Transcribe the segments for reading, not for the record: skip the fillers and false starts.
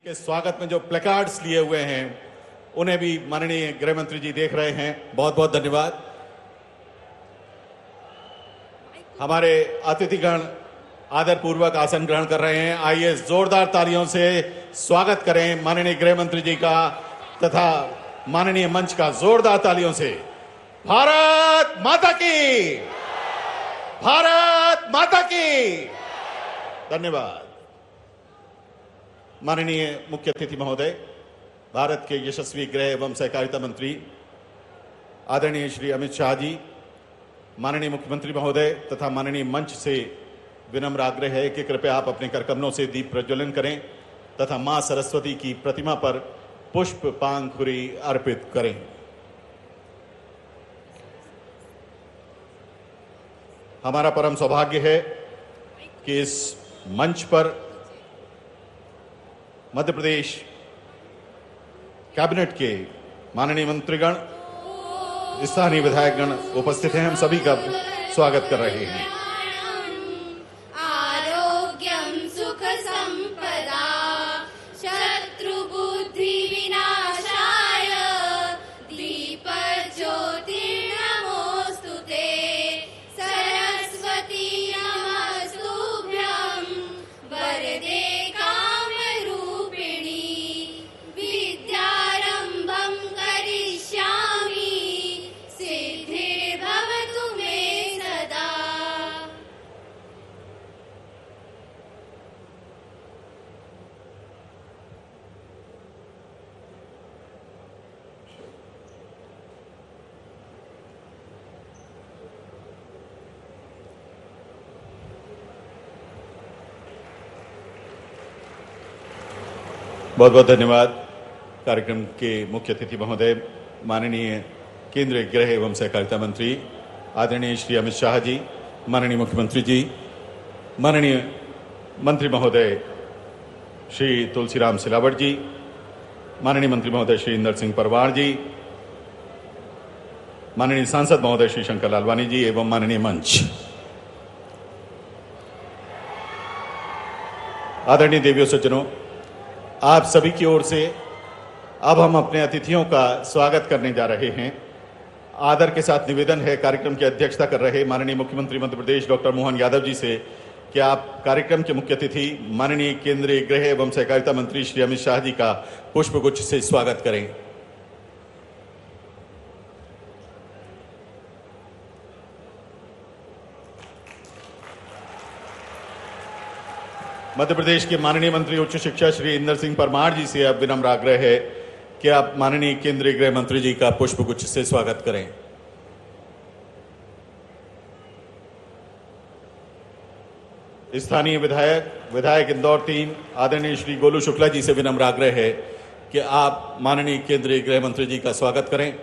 के स्वागत में जो प्लेकार्ड्स लिए हुए हैं उन्हें भी माननीय गृह मंत्री जी देख रहे हैं। बहुत बहुत धन्यवाद। हमारे अतिथिगण आदरपूर्वक आसन ग्रहण कर रहे हैं। आइए जोरदार तालियों से स्वागत करें माननीय गृह मंत्री जी का तथा माननीय मंच का जोरदार तालियों से। भारत माता की, भारत माता की। धन्यवाद। माननीय मुख्य अतिथि महोदय, भारत के यशस्वी गृह एवं सहकारिता मंत्री आदरणीय श्री अमित शाह जी, माननीय मुख्यमंत्री महोदय तथा माननीय मंच से विनम्र आग्रह है कि कृपया आप अपने करकमलों से दीप प्रज्वलन करें तथा मां सरस्वती की प्रतिमा पर पुष्प पांखुरी अर्पित करें। हमारा परम सौभाग्य है कि इस मंच पर मध्य प्रदेश कैबिनेट के माननीय मंत्रीगण, स्थानीय विधायकगण उपस्थित हैं। हम सभी का स्वागत कर रहे हैं। आरोग्यम सुख संपदा शत्रु बुद्धि विनाशाय दीप ज्योति नमोस्तुते सरस्वती नमस्तुभ्यं वरदे कामरूपिणी विद्यारंभं करिष्यामि सिद्धिर्भवतु मे सदा। बहुत बहुत धन्यवाद। कार्यक्रम के मुख्य अतिथि महोदय माननीय केंद्रीय गृह एवं सहकारिता मंत्री आदरणीय श्री अमित शाह जी, माननीय मुख्यमंत्री जी, माननीय मंत्री महोदय श्री तुलसीराम सिलावट जी, माननीय मंत्री महोदय श्री इंदर सिंह परमार जी, माननीय सांसद महोदय श्री शंकर लालवानी जी एवं माननीय मंच। आदरणीय देवियों सज्जनों, आप सभी की ओर से अब हम अपने अतिथियों का स्वागत करने जा रहे हैं। आदर के साथ निवेदन है कार्यक्रम की अध्यक्षता कर रहे माननीय मुख्यमंत्री मध्य प्रदेश डॉक्टर मोहन यादव जी से कि आप कार्यक्रम के मुख्य अतिथि माननीय केंद्रीय गृह एवं सहकारिता मंत्री श्री अमित शाह जी का पुष्पगुच्छ से स्वागत करें। मध्य प्रदेश के माननीय मंत्री उच्च शिक्षा श्री इंदर सिंह परमार जी से अब विनम्र आग्रह है कि आप माननीय केंद्रीय गृह मंत्री जी का पुष्पगुच्छ से स्वागत करें। स्थानीय विधायक इंदौर 3 आदरणीय श्री गोलू शुक्ला जी से विनम्र आग्रह है कि आप माननीय केंद्रीय गृह मंत्री जी का स्वागत करें।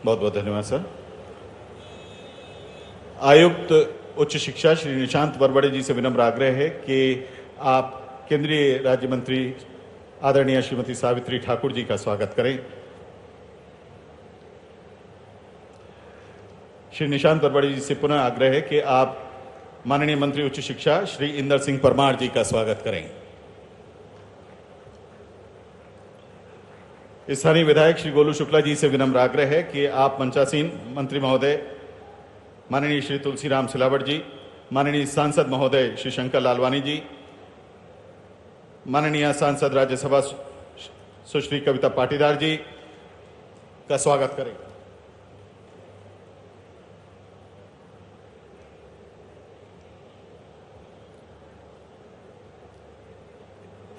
बहुत बहुत धन्यवाद सर। आयुक्त उच्च शिक्षा श्री निशांत वरवड़े जी से विनम्र आग्रह है कि आप केंद्रीय राज्य मंत्री आदरणीय श्रीमती सावित्री ठाकुर जी का स्वागत करें। श्री निशांत वरवड़े जी से पुनः आग्रह है कि आप माननीय मंत्री उच्च शिक्षा श्री इंदर सिंह परमार जी का स्वागत करें। स्थानीय विधायक श्री गोलू शुक्ला जी से विनम्र आग्रह है कि आप मंचासीन मंत्री महोदय माननीय श्री तुलसीराम सिलावट जी, माननीय सांसद महोदय श्री शंकर लालवानी जी, माननीय सांसद राज्यसभा सुश्री कविता पाटीदार जी का स्वागत करें।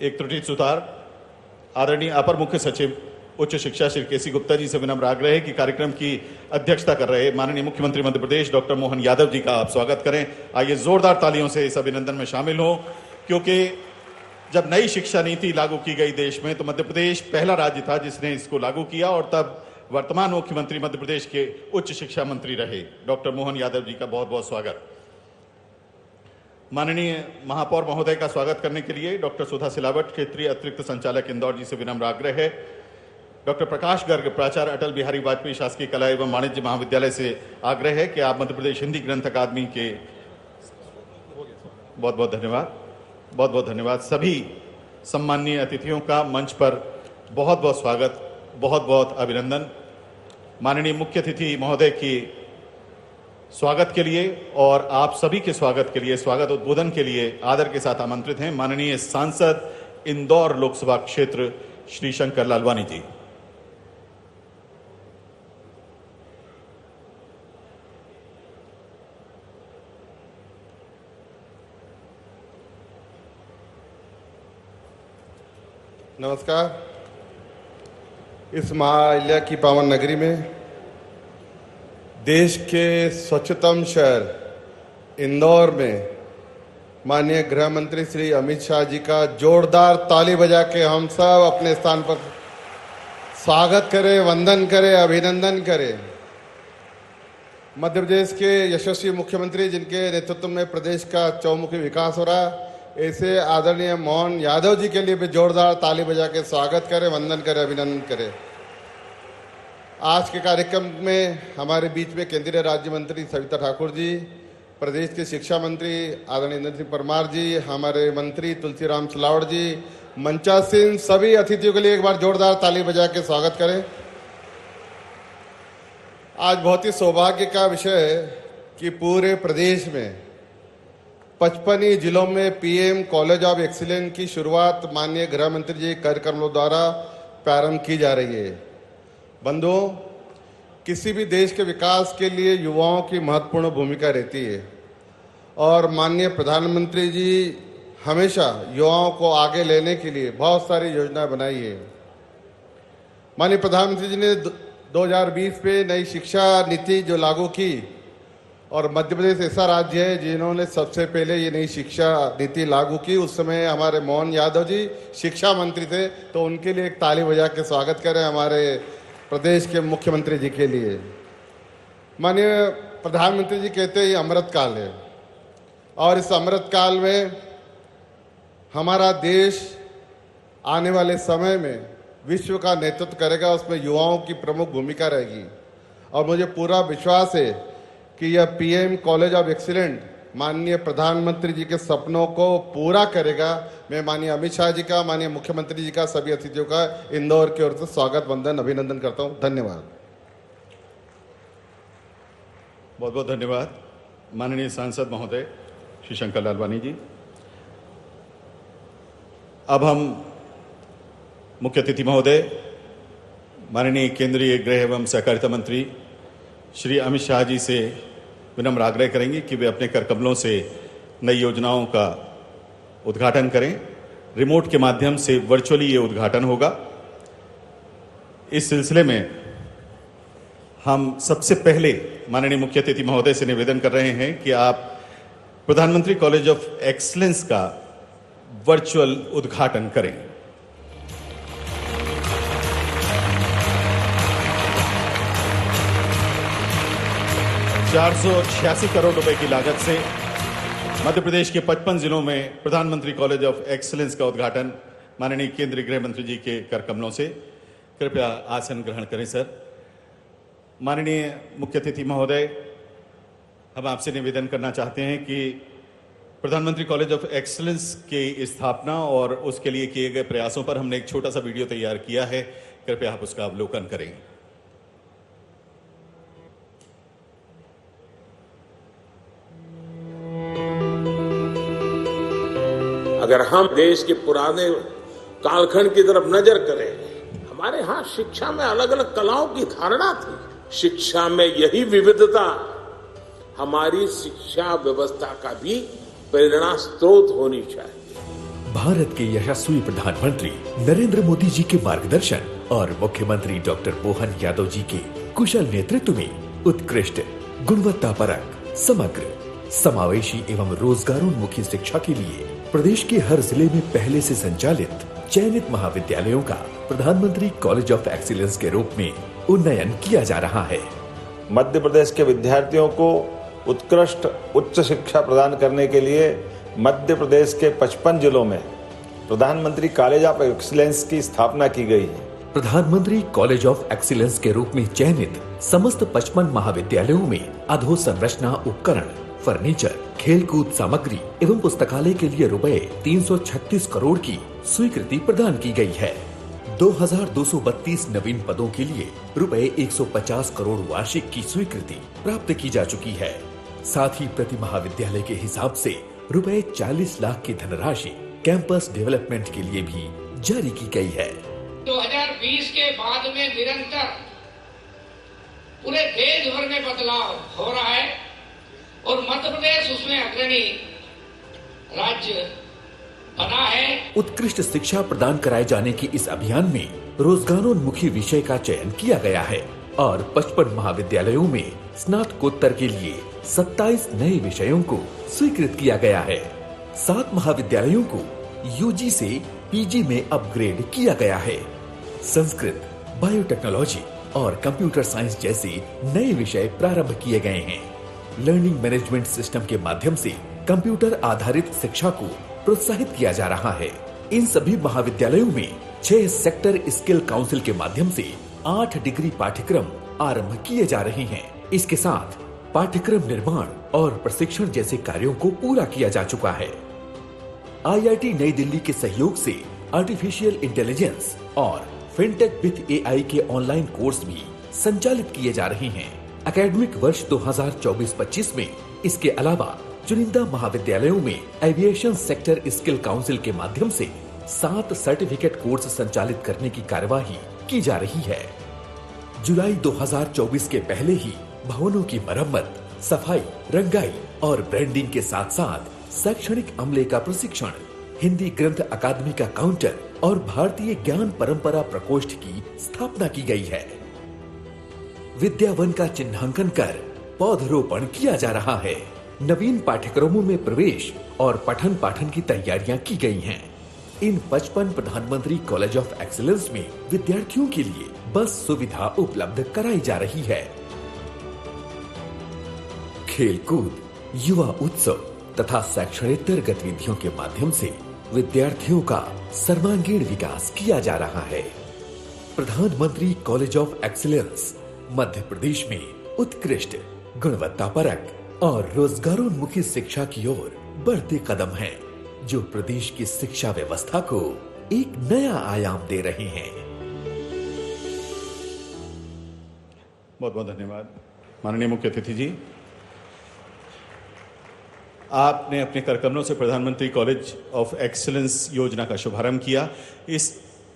एक त्रुटि सुधार। आदरणीय अपर मुख्य सचिव उच्च शिक्षा श्री केसी गुप्ता जी से विनम्र आग्रह है कि कार्यक्रम की अध्यक्षता कर रहे माननीय मुख्यमंत्री मध्य प्रदेश डॉक्टर मोहन यादव जी का आप स्वागत करें। आइए जोरदार तालियों से इस अभिनंदन में शामिल हो, क्योंकि जब नई शिक्षा नीति लागू की गई देश में तो मध्य प्रदेश पहला राज्य था जिसने इसको लागू किया और तब वर्तमान मुख्यमंत्री मध्य प्रदेश के उच्च शिक्षा मंत्री रहे डॉक्टर मोहन यादव जी का बहुत बहुत स्वागत। माननीय महापौर महोदय का स्वागत करने के लिए डॉक्टर सुधा सिलावट, क्षेत्रीय अतिरिक्त संचालक इंदौर जी से विनम्र आग्रह है। डॉक्टर प्रकाश गर्ग, प्राचार्य अटल बिहारी वाजपेयी शासकीय कला एवं वाणिज्य महाविद्यालय से आग्रह है कि आप मध्य प्रदेश हिंदी ग्रंथ अकादमी के बहुत बहुत धन्यवाद। सभी सम्माननीय अतिथियों का मंच पर बहुत बहुत स्वागत, बहुत बहुत अभिनंदन। माननीय मुख्य अतिथि महोदय की स्वागत के लिए और आप सभी के स्वागत के लिए, स्वागत उद्बोधन के लिए आदर के साथ आमंत्रित हैं माननीय सांसद इंदौर लोकसभा क्षेत्र श्री शंकर लालवानी जी। नमस्कार। इस महाअहिल्या की पावन नगरी में देश के स्वच्छतम शहर इंदौर में माननीय गृह मंत्री श्री अमित शाह जी का जोरदार ताली बजा के हम सब अपने स्थान पर स्वागत करें, वंदन करें, अभिनंदन करें। मध्य प्रदेश के यशस्वी मुख्यमंत्री जिनके नेतृत्व में प्रदेश का चौमुखी विकास हो रहा है, ऐसे आदरणीय मोहन यादव जी के लिए भी जोरदार ताली बजा के स्वागत करें, वंदन करें, अभिनंदन करें। आज के कार्यक्रम में हमारे बीच में केंद्रीय राज्य मंत्री सविता ठाकुर जी, प्रदेश के शिक्षा मंत्री आदरणीय इंद्र सिंह परमार जी, हमारे मंत्री तुलसीराम सिलावट जी, मंचासीन सभी अतिथियों के लिए एक बार जोरदार ताली बजा के स्वागत करें। आज बहुत ही सौभाग्य का विषय है कि पूरे प्रदेश में 55 जिलों में पीएम कॉलेज ऑफ एक्सीलेंस की शुरुआत माननीय गृह मंत्री जी कार्यक्रमों द्वारा प्रारंभ की जा रही है। बंधुओं, किसी भी देश के विकास के लिए युवाओं की महत्वपूर्ण भूमिका रहती है और माननीय प्रधानमंत्री जी हमेशा युवाओं को आगे लेने के लिए बहुत सारी योजनाएं बनाई है। माननीय प्रधानमंत्री जी ने 2020 पे नई शिक्षा नीति जो लागू की और मध्य प्रदेश ऐसा राज्य है जिन्होंने सबसे पहले ये नई शिक्षा नीति लागू की। उस समय हमारे मोहन यादव जी शिक्षा मंत्री थे, तो उनके लिए एक ताली बजा के स्वागत करें हमारे प्रदेश के मुख्यमंत्री जी के लिए। माननीय प्रधानमंत्री जी कहते हैं ये अमृत काल है और इस अमृत काल में हमारा देश आने वाले समय में विश्व का नेतृत्व करेगा, उसमें युवाओं की प्रमुख भूमिका रहेगी और मुझे पूरा विश्वास है कि यह पीएम कॉलेज ऑफ एक्सीलेंस माननीय प्रधानमंत्री जी के सपनों को पूरा करेगा। मैं माननीय अमित शाह जी का, माननीय मुख्यमंत्री जी का, सभी अतिथियों का इंदौर की ओर से स्वागत, वंदन, अभिनंदन करता हूं। धन्यवाद। बहुत बहुत धन्यवाद माननीय सांसद महोदय श्री शंकर लालवानी जी। अब हम मुख्य अतिथि महोदय माननीय केंद्रीय गृह एवं सहकारिता मंत्री श्री अमित शाह जी से विनम्र आग्रह करेंगे कि वे अपने कर कमलों से नई योजनाओं का उद्घाटन करें। रिमोट के माध्यम से वर्चुअली ये उद्घाटन होगा। इस सिलसिले में हम सबसे पहले माननीय मुख्य अतिथि महोदय से निवेदन कर रहे हैं कि आप प्रधानमंत्री कॉलेज ऑफ एक्सीलेंस का वर्चुअल उद्घाटन करें। 486 करोड़ रुपए की लागत से मध्य प्रदेश के 55 जिलों में प्रधानमंत्री कॉलेज ऑफ एक्सीलेंस का उद्घाटन माननीय केंद्रीय गृह मंत्री जी के कर कमलों से। कृपया आसन ग्रहण करें सर। माननीय मुख्य अतिथि महोदय, हम आपसे निवेदन करना चाहते हैं कि प्रधानमंत्री कॉलेज ऑफ एक्सीलेंस की स्थापना और उसके लिए किए गए प्रयासों पर हमने एक छोटा सा वीडियो तैयार किया है, कृपया आप उसका अवलोकन करें। अगर हम देश के पुराने कालखंड की तरफ नजर करें, हमारे यहाँ शिक्षा में अलग अलग कलाओं की धारणा थी। शिक्षा में यही विविधता हमारी शिक्षा व्यवस्था का भी प्रेरणा स्रोत होनी चाहिए। भारत के यशस्वी प्रधानमंत्री नरेंद्र मोदी जी के मार्गदर्शन और मुख्यमंत्री डॉक्टर मोहन यादव जी के कुशल नेतृत्व में उत्कृष्ट, गुणवत्तापरक, समग्र, समावेशी एवं रोजगारोन्मुखी शिक्षा के लिए प्रदेश के हर जिले में पहले से संचालित चयनित महाविद्यालयों का प्रधानमंत्री कॉलेज ऑफ एक्सीलेंस के रूप में उन्नयन किया जा रहा है। मध्य प्रदेश के विद्यार्थियों को उत्कृष्ट उच्च शिक्षा प्रदान करने के लिए मध्य प्रदेश के 55 जिलों में प्रधानमंत्री कॉलेज ऑफ एक्सीलेंस की स्थापना की गई है। प्रधानमंत्री कॉलेज ऑफ एक्सीलेंस के रूप में चयनित समस्त 55 महाविद्यालयों में अधोसंरचना उपकरण, फर्नीचर, खेलकूद सामग्री एवं पुस्तकालय के लिए रुपए 336 करोड़ की स्वीकृति प्रदान की गई है। 2232 नवीन पदों के लिए रुपए 150 करोड़ वार्षिक की स्वीकृति प्राप्त की जा चुकी है। साथ ही प्रति महाविद्यालय के हिसाब से रुपए 40 लाख की धनराशि कैंपस डेवलपमेंट के लिए भी जारी की गई है। 2020 के बाद में निरंतर पूरे देश भर में बदलाव हो रहा है और मध्य प्रदेश उसमें अग्रणी राज्य बना है। उत्कृष्ट शिक्षा प्रदान कराए जाने की इस अभियान में रोजगारोन्मुखी विषय का चयन किया गया है और 55 महाविद्यालयों में स्नातकोत्तर के लिए 27 नए विषयों को स्वीकृत किया गया है। 7 महाविद्यालयों को यूजी से पीजी में अपग्रेड किया गया है। संस्कृत, बायोटेक्नोलॉजी और कंप्यूटर साइंस जैसे नए विषय प्रारंभ किए गए हैं। लर्निंग मैनेजमेंट सिस्टम के माध्यम से कंप्यूटर आधारित शिक्षा को प्रोत्साहित किया जा रहा है। इन सभी महाविद्यालयों में 6 सेक्टर स्किल काउंसिल के माध्यम से 8 डिग्री पाठ्यक्रम आरंभ किए जा रहे हैं। इसके साथ पाठ्यक्रम निर्माण और प्रशिक्षण जैसे कार्यों को पूरा किया जा चुका है। आईआईटी नई दिल्ली के सहयोग से आर्टिफिशियल इंटेलिजेंस और फिनटेक विद एआई के ऑनलाइन कोर्स भी संचालित किए जा रहे हैं। एकेडमिक वर्ष 2024-25 में इसके अलावा चुनिंदा महाविद्यालयों में एविएशन सेक्टर स्किल काउंसिल के माध्यम से 7 सर्टिफिकेट कोर्स संचालित करने की कार्यवाही की जा रही है। जुलाई 2024 के पहले ही भवनों की मरम्मत, सफाई, रंगाई और ब्रांडिंग के साथ साथ शैक्षणिक अमले का प्रशिक्षण, हिंदी ग्रंथ अकादमी का काउंटर और भारतीय ज्ञान परंपरा प्रकोष्ठ की स्थापना की गई है। विद्यावन का चिन्हांकन कर पौधरोपण किया जा रहा है। नवीन पाठ्यक्रमों में प्रवेश और पठन पाठन की तैयारियां की गई हैं। इन 55 प्रधानमंत्री कॉलेज ऑफ एक्सीलेंस में विद्यार्थियों के लिए बस सुविधा उपलब्ध कराई जा रही है। खेलकूद, युवा उत्सव तथा शैक्षणेतर गतिविधियों के माध्यम से विद्यार्थियों का सर्वांगीण विकास किया जा रहा है। प्रधानमंत्री college of excellence Madhya Pradesh में उत्कृष्ट, गुणवत्तापरक और रोजगारोन्मुखी शिक्षा की ओर बढ़ते कदम हैं, जो प्रदेश की शिक्षा व्यवस्था को एक नया आयाम दे रहे हैं। बहुत बहुत धन्यवाद माननीय मुख्य अतिथि जी। आपने अपने कार्यक्रमों से प्रधानमंत्री कॉलेज ऑफ एक्सीलेंस योजना का शुभारंभ किया। इस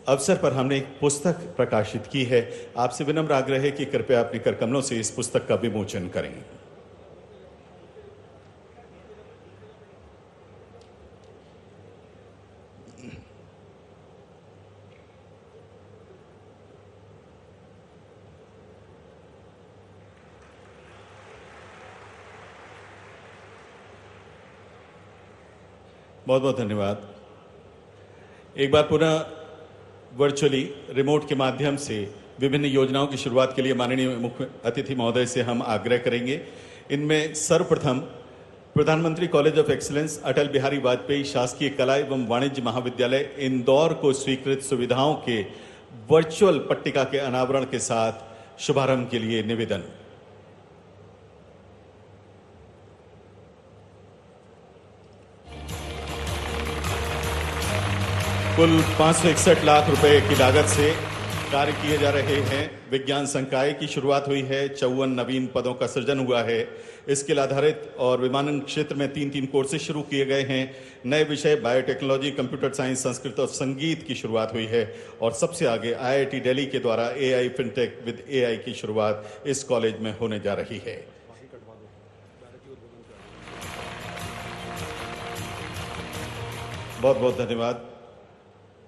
अवसर पर हमने एक पुस्तक प्रकाशित की है। आपसे विनम्र आग्रह है कि कृपया अपने करकमलों से इस पुस्तक का विमोचन करें। बहुत बहुत धन्यवाद। एक बार पुनः वर्चुअली रिमोट के माध्यम से विभिन्न योजनाओं की शुरुआत के लिए माननीय मुख्य अतिथि महोदय से हम आग्रह करेंगे। इनमें सर्वप्रथम प्रधानमंत्री college of excellence Atal Bihari Vajpayee शासकीय कला एवं वाणिज्य महाविद्यालय इंदौर को स्वीकृत सुविधाओं के वर्चुअल पट्टिका के अनावरण के साथ शुभारंभ के लिए निवेदन। कुल 561 लाख रुपए की लागत से कार्य किए जा रहे हैं। विज्ञान संकाय की शुरुआत हुई है। 54 नवीन पदों का सृजन हुआ है। स्किल आधारित और विमानन क्षेत्र में 3 कोर्सेज शुरू किए गए हैं। नए विषय बायोटेक्नोलॉजी, कंप्यूटर साइंस, संस्कृत और संगीत की शुरुआत हुई है। और सबसे आगे आईआईटी दिल्ली के द्वारा एआई फिनटेक विद एआई की शुरुआत इस कॉलेज में होने जा रही है। बहुत बहुत धन्यवाद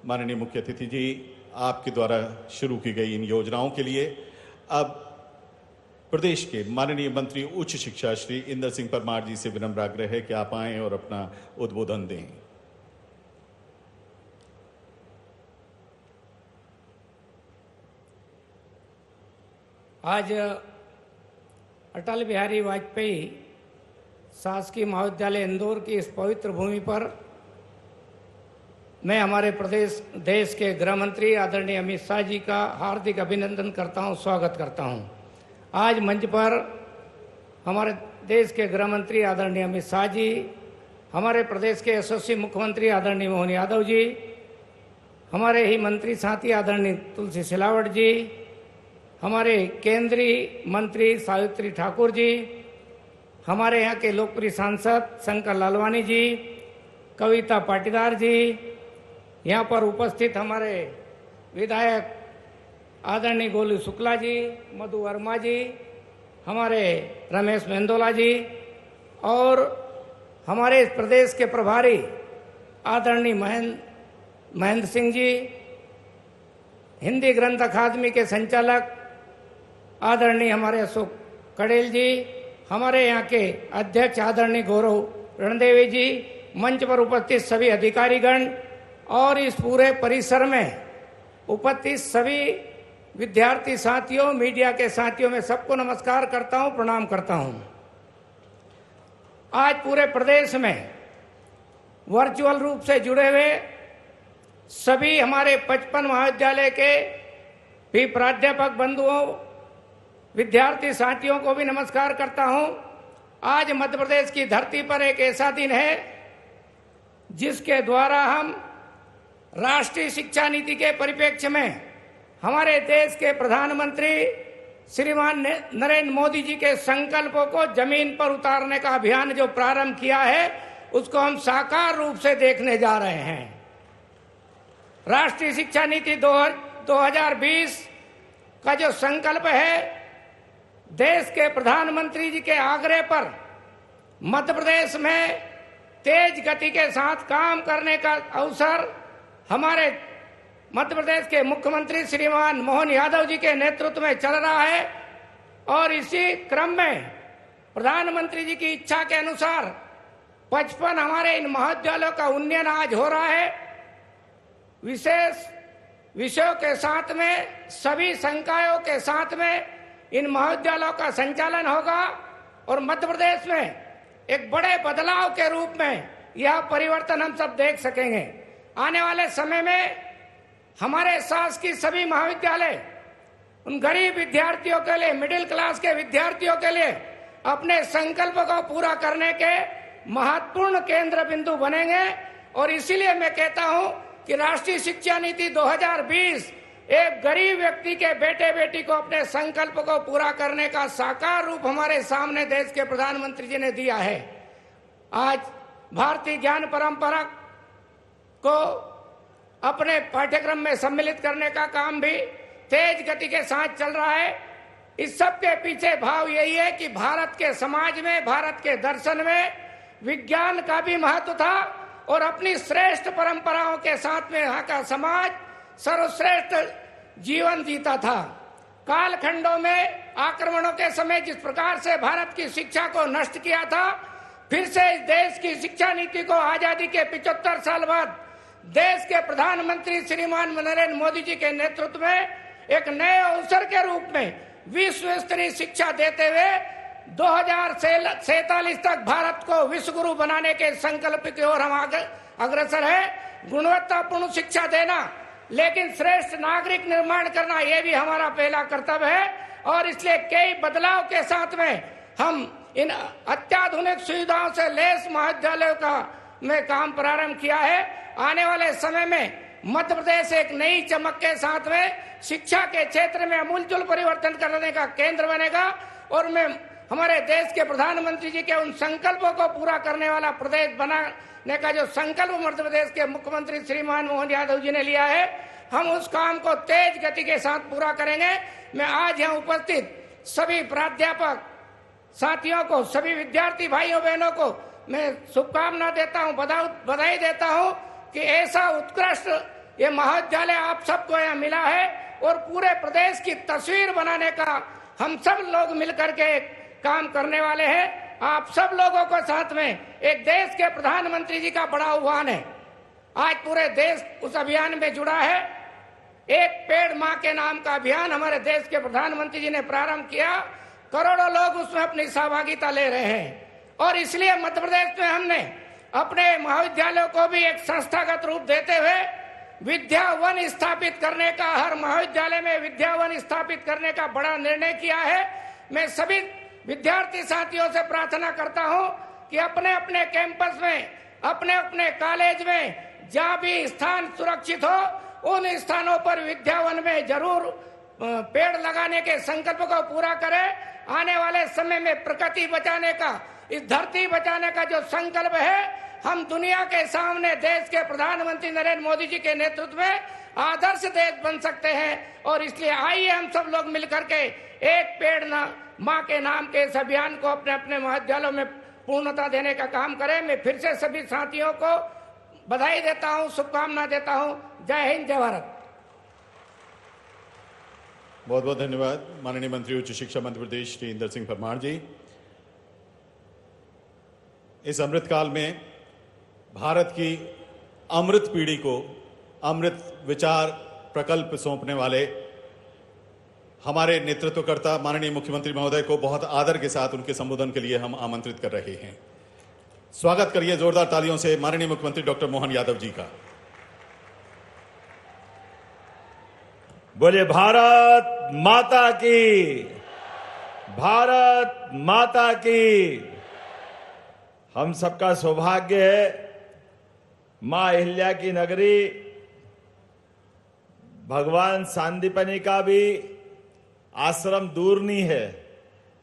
माननीय मुख्य अतिथि जी, आपके द्वारा शुरू की गई इन योजनाओं के लिए। अब प्रदेश के माननीय मंत्री उच्च शिक्षा श्री इंदर सिंह परमार जी से विनम्र आग्रह है कि आप आएं और अपना उद्बोधन दें। आज अटल बिहारी वाजपेयी शासकीय महाविद्यालय इंदौर की इस पवित्र भूमि पर मैं हमारे देश के गृह मंत्री आदरणीय अमित शाह जी का हार्दिक अभिनंदन करता हूं, स्वागत करता हूं। आज मंच पर हमारे देश के गृह मंत्री आदरणीय अमित शाह जी, हमारे प्रदेश के यशस्वी मुख्यमंत्री आदरणीय मोहन यादव जी, हमारे ही मंत्री साथी आदरणीय तुलसी सिलावट जी, हमारे केंद्रीय मंत्री सावित्री ठाकुर जी, हमारे यहाँ के लोकप्रिय सांसद शंकर लालवानी जी, कविता पाटीदार जी, यहाँ पर उपस्थित हमारे विधायक आदरणीय गोलू शुक्ला जी, मधु वर्मा जी, हमारे रमेश मेंदोला जी और हमारे इस प्रदेश के प्रभारी आदरणीय महेंद्र सिंह जी, हिंदी ग्रंथ अकादमी के संचालक आदरणीय हमारे अशोक कड़ेल जी, हमारे यहाँ के अध्यक्ष आदरणीय गौरव रणदेवी जी, मंच पर उपस्थित सभी अधिकारीगण और इस पूरे परिसर में उपस्थित सभी विद्यार्थी साथियों, मीडिया के साथियों, में सबको नमस्कार करता हूं, प्रणाम करता हूं। आज पूरे प्रदेश में वर्चुअल रूप से जुड़े हुए सभी हमारे 55 महाविद्यालय के भी प्राध्यापक बंधुओं, विद्यार्थी साथियों को भी नमस्कार करता हूं। आज मध्य प्रदेश की धरती पर एक ऐसा दिन है जिसके द्वारा हम राष्ट्रीय शिक्षा नीति के परिप्रेक्ष्य में हमारे देश के प्रधानमंत्री श्रीमान नरेंद्र मोदी जी के संकल्पों को जमीन पर उतारने का अभियान जो प्रारंभ किया है, उसको हम साकार रूप से देखने जा रहे हैं। राष्ट्रीय शिक्षा नीति 2020 का जो संकल्प है, देश के प्रधानमंत्री जी के आग्रह पर मध्य प्रदेश में तेज गति के साथ काम करने का अवसर हमारे मध्य प्रदेश के मुख्यमंत्री श्रीमान मोहन यादव जी के नेतृत्व में चल रहा है और इसी क्रम में प्रधानमंत्री जी की इच्छा के अनुसार 55 हमारे इन महाविद्यालयों का उन्नयन आज हो रहा है। विशेष विषयों के साथ में, सभी संकायों के साथ में इन महाविद्यालयों का संचालन होगा और मध्य प्रदेश में एक बड़े बदलाव के रूप में यह परिवर्तन हम सब देख सकेंगे। आने वाले समय में हमारे शासकीय सभी महाविद्यालय उन गरीब विद्यार्थियों के लिए, मिडिल क्लास के विद्यार्थियों के लिए अपने संकल्प को पूरा करने के महत्वपूर्ण केंद्र बिंदु बनेंगे और इसीलिए मैं कहता हूं कि राष्ट्रीय शिक्षा नीति 2020 एक गरीब व्यक्ति के बेटे बेटी को अपने संकल्प को पूरा करने का साकार रूप हमारे सामने देश के प्रधानमंत्री जी ने दिया है। आज भारतीय ज्ञान परंपरा को अपने पाठ्यक्रम में सम्मिलित करने का काम भी तेज गति के साथ चल रहा है। इस सब के पीछे भाव यही है कि भारत के समाज में, भारत के दर्शन में विज्ञान का भी महत्व था और अपनी श्रेष्ठ परंपराओं के साथ में यहाँ का समाज सर्वश्रेष्ठ जीवन जीता था। कालखंडों में आक्रमणों के समय जिस प्रकार से भारत की शिक्षा को नष्ट किया था, फिर से इस देश की शिक्षा नीति को आजादी के 75 साल बाद देश के प्रधानमंत्री श्रीमान नरेंद्र मोदी जी के नेतृत्व में एक नए अवसर के रूप में विश्व स्तरीय शिक्षा देते हुए 2047 तक भारत को विश्व गुरु बनाने के संकल्प की ओर हम अग्रसर है। गुणवत्तापूर्ण शिक्षा देना, लेकिन श्रेष्ठ नागरिक निर्माण करना, यह भी हमारा पहला कर्तव्य है और इसलिए कई बदलाव के साथ में हम इन अत्याधुनिक सुविधाओं से लैस महाविद्यालयों का में काम प्रारंभ किया है। आने वाले समय में मध्य प्रदेश एक नई चमक के साथ में शिक्षा के क्षेत्र में अमूलचूल परिवर्तन करने का केंद्र बनेगा और मैं हमारे देश के प्रधानमंत्री जी के उन संकल्पों को पूरा करने वाला प्रदेश बनाने का जो संकल्प मध्य प्रदेश के मुख्यमंत्री श्रीमान मोहन यादव जी ने लिया है, हम उस काम को तेज गति के साथ पूरा करेंगे। मैं आज यहाँ उपस्थित सभी प्राध्यापक साथियों को, सभी विद्यार्थी भाइयों बहनों को मैं शुभकामना देता हूँ, बधाई देता हूँ कि ऐसा उत्कृष्ट ये महाविद्यालय आप सबको यहाँ मिला है और पूरे प्रदेश की तस्वीर बनाने का हम सब लोग मिलकर के काम करने वाले हैं। आप सब लोगों को साथ में एक देश के प्रधानमंत्री जी का बड़ा आह्वान है। आज पूरे देश उस अभियान में जुड़ा है एक पेड़ माँ के नाम का अभियान हमारे देश के प्रधानमंत्री जी ने प्रारंभ किया। करोड़ों लोग उसमें अपनी सहभागिता ले रहे हैं और इसलिए मध्य प्रदेश में हमने अपने महाविद्यालयों को भी एक संस्थागत रूप देते हुए विद्या वन स्थापित करने का, हर महाविद्यालय में विद्या वन स्थापित करने का बड़ा निर्णय किया है। मैं सभी विद्यार्थी साथियों से प्रार्थना करता हूं कि अपने अपने कैंपस में, अपने अपने कॉलेज में जहां भी स्थान सुरक्षित हो उन स्थानों पर विद्यावन में जरूर पेड़ लगाने के संकल्प को पूरा करें। आने वाले समय में प्रकृति बचाने का, इस धरती बचाने का जो संकल्प है, हम दुनिया के सामने देश के प्रधानमंत्री नरेंद्र मोदी जी के नेतृत्व में आदर्श देश बन सकते हैं। और इसलिए आइए हम सब लोग मिलकर के एक पेड़ माँ के नाम के इस अभियान को अपने अपने महाविद्यालयों में पूर्णता देने का काम करें। मैं फिर से सभी साथियों को बधाई देता हूं, शुभकामना देता हूं। जय हिंद, जय भारत। बहुत बहुत धन्यवाद माननीय मंत्री उच्च शिक्षा मध्य प्रदेश श्री इंदर सिंह परमार जी। इस अमृत काल में भारत की अमृत पीढ़ी को अमृत विचार प्रकल्प सौंपने वाले हमारे नेतृत्वकर्ता माननीय मुख्यमंत्री महोदय को बहुत आदर के साथ उनके संबोधन के लिए हम आमंत्रित कर रहे हैं। स्वागत करिए जोरदार तालियों से माननीय मुख्यमंत्री डॉक्टर मोहन यादव जी का। बोले भारत माता की, भारत माता की। हम सबका सौभाग्य है मां अहिल्या की नगरी भगवान सांदीपनि का भी आश्रम दूर नहीं है।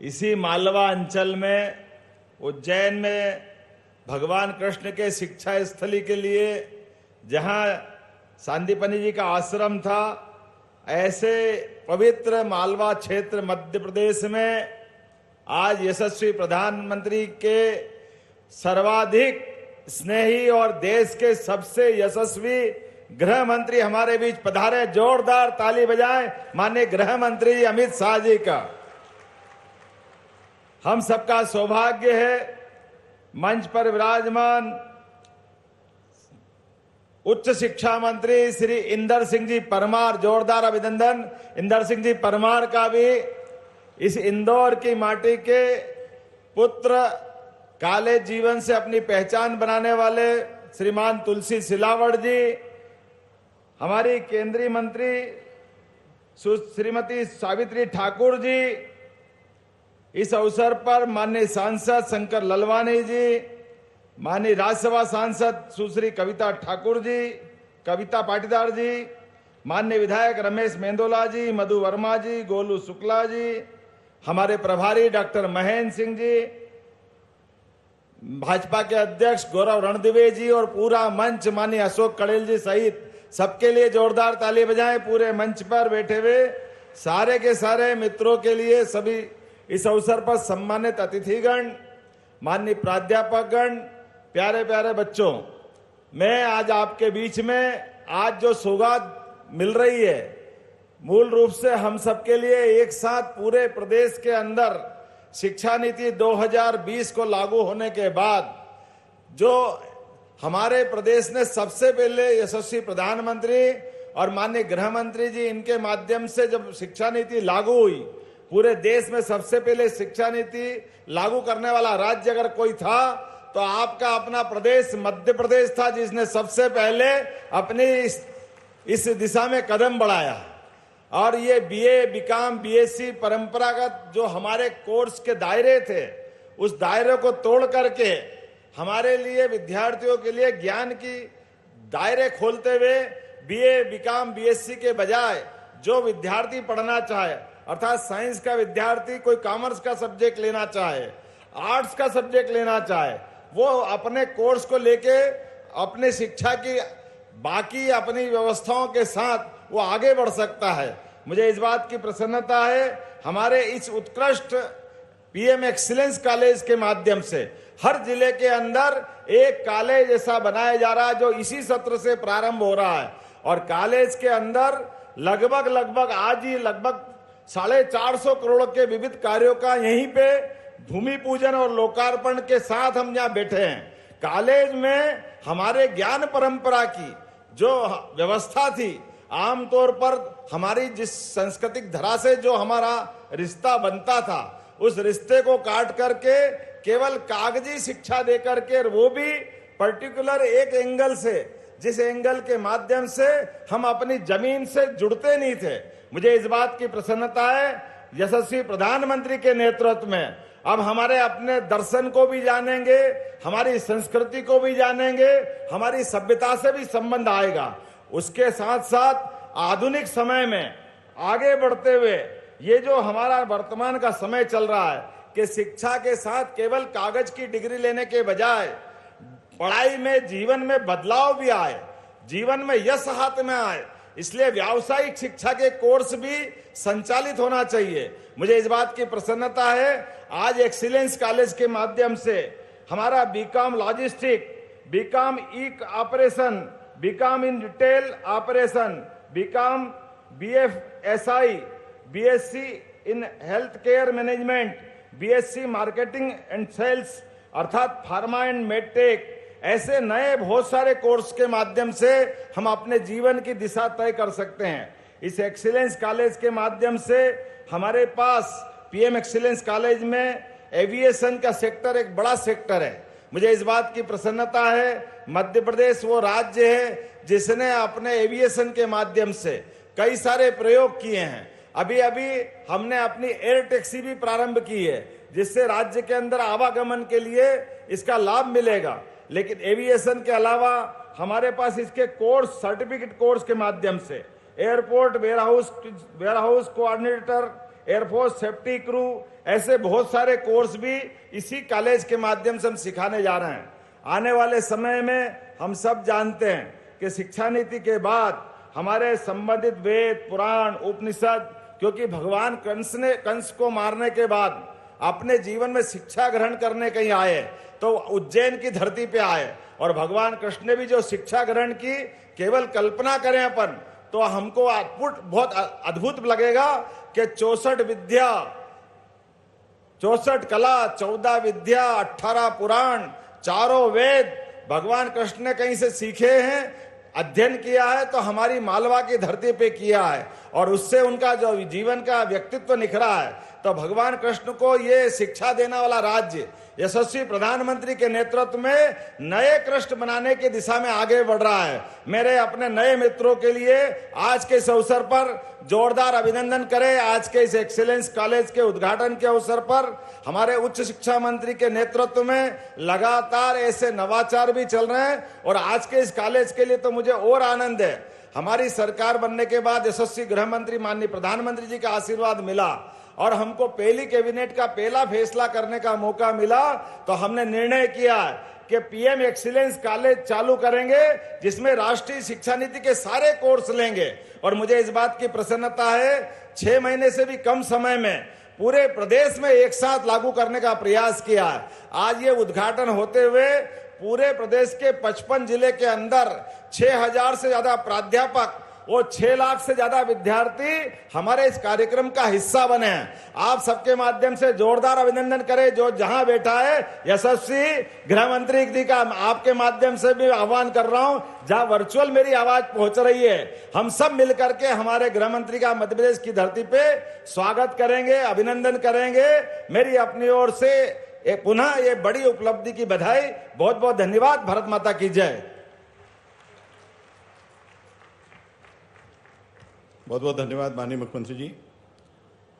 इसी मालवा अंचल में उज्जैन में भगवान कृष्ण के शिक्षा स्थली के लिए जहां सांदीपनि जी का आश्रम था, ऐसे पवित्र मालवा क्षेत्र मध्य प्रदेश में आज यशस्वी प्रधानमंत्री के सर्वाधिक स्नेही और देश के सबसे यशस्वी गृह मंत्री हमारे बीच पधारे। जोरदार ताली बजाएं माननीय गृह मंत्री अमित शाह जी का। हम सबका सौभाग्य है मंच पर विराजमान उच्च शिक्षा मंत्री श्री इंदर सिंह जी परमार, जोरदार अभिनंदन इंदर सिंह जी परमार का भी। इस इंदौर की माटी के पुत्र, कॉलेज जीवन से अपनी पहचान बनाने वाले श्रीमान तुलसी सिलावट जी, हमारी केंद्रीय मंत्री श्रीमती सावित्री ठाकुर जी, इस अवसर पर माननीय सांसद शंकर ललवानी जी, माननीय राज्यसभा सांसद सुश्री कविता ठाकुर जी, कविता पाटीदार जी, माननीय विधायक रमेश मेंदोला जी, मधु वर्मा जी, गोलू शुक्ला जी, हमारे प्रभारी डॉक्टर महेंद्र सिंह जी, भाजपा के अध्यक्ष गौरव रणदिवे जी और पूरा मंच माननीय अशोक कड़ेल जी सहित सबके लिए जोरदार ताली बजाएं। पूरे मंच पर बैठे हुए सारे के सारे मित्रों के लिए, सभी इस अवसर पर सम्मानित अतिथिगण, माननीय प्राध्यापकगण, प्यारे प्यारे बच्चों, मैं आज आपके बीच में आज जो सौगात मिल रही है, मूल रूप से हम सबके लिए एक साथ पूरे प्रदेश के अंदर शिक्षा नीति 2020 को लागू होने के बाद जो हमारे प्रदेश ने सबसे पहले यशस्वी प्रधानमंत्री और माननीय गृह मंत्री जी, इनके माध्यम से जब शिक्षा नीति लागू हुई, पूरे देश में सबसे पहले शिक्षा नीति लागू करने वाला राज्य अगर कोई था तो आपका अपना प्रदेश मध्य प्रदेश था, जिसने सबसे पहले अपनी इस दिशा में कदम बढ़ाया। और ये बीए, बीकॉम, बीएससी परंपरागत जो हमारे कोर्स के दायरे थे, उस दायरे को तोड़ करके हमारे लिए, विद्यार्थियों के लिए ज्ञान की दायरे खोलते हुए बीए, बीकॉम, बीएससी के बजाय जो विद्यार्थी पढ़ना चाहे, अर्थात साइंस का विद्यार्थी कोई कॉमर्स का सब्जेक्ट लेना चाहे, आर्ट्स का सब्जेक्ट लेना चाहे, वो अपने कोर्स को लेके अपने शिक्षा की बाकी अपनी व्यवस्थाओं के साथ वो आगे बढ़ सकता है। मुझे इस बात की प्रसन्नता है, हमारे इस उत्कृष्ट पीएम एक्सीलेंस कॉलेज के माध्यम से हर जिले के अंदर एक कॉलेज ऐसा बनाया जा रहा है जो इसी सत्र से प्रारंभ हो रहा है। और कॉलेज के अंदर लगभग आज ही लगभग 450 करोड़ के विविध कार्यों का यहीं पे भूमि पूजन और लोकार्पण के साथ हम यहाँ बैठे हैं। कॉलेज में हमारे ज्ञान परंपरा की जो व्यवस्था थी, आमतौर पर हमारी जिस सांस्कृतिक धरा से जो हमारा रिश्ता बनता था, उस रिश्ते को काट करके केवल कागजी शिक्षा दे करके, वो भी पर्टिकुलर एक एंगल से, जिस एंगल के माध्यम से हम अपनी जमीन से जुड़ते नहीं थे। मुझे इस बात की प्रसन्नता है, यशस्वी प्रधानमंत्री के नेतृत्व में अब हमारे अपने दर्शन को भी जानेंगे, हमारी संस्कृति को भी जानेंगे, हमारी सभ्यता से भी संबंध आएगा। उसके साथ साथ आधुनिक समय में आगे बढ़ते हुए ये जो हमारा वर्तमान का समय चल रहा है कि शिक्षा के साथ केवल कागज की डिग्री लेने के बजाय पढ़ाई में जीवन में बदलाव भी आए, जीवन में यश हाथ में आए, इसलिए व्यावसायिक शिक्षा के कोर्स भी संचालित होना चाहिए। मुझे इस बात की प्रसन्नता है, आज एक्सीलेंस कॉलेज के माध्यम से हमारा BCom logistic, BCom E operation, BCom in retail operation, BCom BFSI, BSc in health care management, BSc marketing and sales अर्थात फार्मा एंड मेडटेक, ऐसे नए बहुत सारे कोर्स के माध्यम से हम अपने जीवन की दिशा तय कर सकते हैं। इस एक्सीलेंस कॉलेज के माध्यम से हमारे पास पीएम एक्सीलेंस कॉलेज में एविएशन का सेक्टर एक बड़ा सेक्टर है। मुझे इस बात की प्रसन्नता है, मध्य प्रदेश वो राज्य है जिसने अपने एविएशन के माध्यम से कई सारे प्रयोग किए हैं। अभी अभी हमने अपनी एयर टैक्सी भी प्रारंभ की है, जिससे राज्य के अंदर आवागमन के लिए इसका लाभ मिलेगा। लेकिन एविएशन के अलावा हमारे पास इसके कोर्स, सर्टिफिकेट कोर्स के माध्यम से airport warehouse coordinator, air force safety crew, ऐसे बहुत सारे कोर्स भी इसी कॉलेज के माध्यम से हम सिखाने जा रहे हैं। आने वाले समय में हम सब जानते हैं कि शिक्षा नीति के बाद हमारे संबंधित वेद, पुराण, उपनिषद, क्योंकि भगवान कंस को मारने के बाद अपने जीवन में शिक्षा ग्रहण करने कहीं आए तो उज्जैन की धरती पे आए, और भगवान कृष्ण ने भी जो शिक्षा ग्रहण की, केवल कल्पना करें अपन तो हमको बहुत अद्भुत लगेगा कि 64 विद्या, 64 कला, 14 विद्या, 18 पुराण, 4 वेद भगवान कृष्ण ने कहीं से सीखे हैं, अध्ययन किया है तो हमारी मालवा की धरती पे किया है, और उससे उनका जो जीवन का व्यक्तित्व निखरा है। तो भगवान कृष्ण को ये शिक्षा देने वाला राज्य यशस्वी प्रधानमंत्री के नेतृत्व में नए कृष्ण बनाने की दिशा में आगे बढ़ रहा है। मेरे अपने नए मित्रों के लिए आज के इस अवसर पर जोरदार अभिनंदन करें। आज के इस एक्सीलेंस कॉलेज के उद्घाटन के अवसर पर हमारे उच्च शिक्षा मंत्री के नेतृत्व में लगातार ऐसे नवाचार भी चल रहे हैं, और आज के इस कॉलेज के लिए तो मुझे और आनंद है, हमारी सरकार बनने के बाद यशस्वी गृह मंत्री माननीय प्रधानमंत्री जी का आशीर्वाद मिला और हमको पहली कैबिनेट का पहला फैसला करने का मौका मिला, तो हमने निर्णय किया कि पीएम एक्सीलेंस कॉलेज चालू करेंगे, जिसमें राष्ट्रीय शिक्षा नीति के सारे कोर्स लेंगे। और मुझे इस बात की प्रसन्नता है, 6 महीने से भी कम समय में पूरे प्रदेश में एक साथ लागू करने का प्रयास किया है। आज ये उद्घाटन होते हुए पूरे प्रदेश के 55 जिले के अंदर 6000 से ज्यादा प्राध्यापक और 6 लाख से ज्यादा विद्यार्थी हमारे इस कार्यक्रम का हिस्सा बने हैं। आप सबके माध्यम से जोरदार अभिनंदन करें जो जहां बैठा है। यशस्वी गृह मंत्री जी का आपके माध्यम से भी आह्वान कर रहा हूं, जहां वर्चुअल मेरी आवाज पहुंच रही है, हम सब मिलकर के हमारे गृह मंत्री का मध्य प्रदेश की धरती पे स्वागत करेंगे, अभिनंदन करेंगे। मेरी अपनी ओर से पुनः ये बड़ी उपलब्धि की बधाई। बहुत बहुत धन्यवाद। भारत माता की जय। बहुत बहुत धन्यवाद माननीय मुख्यमंत्री जी।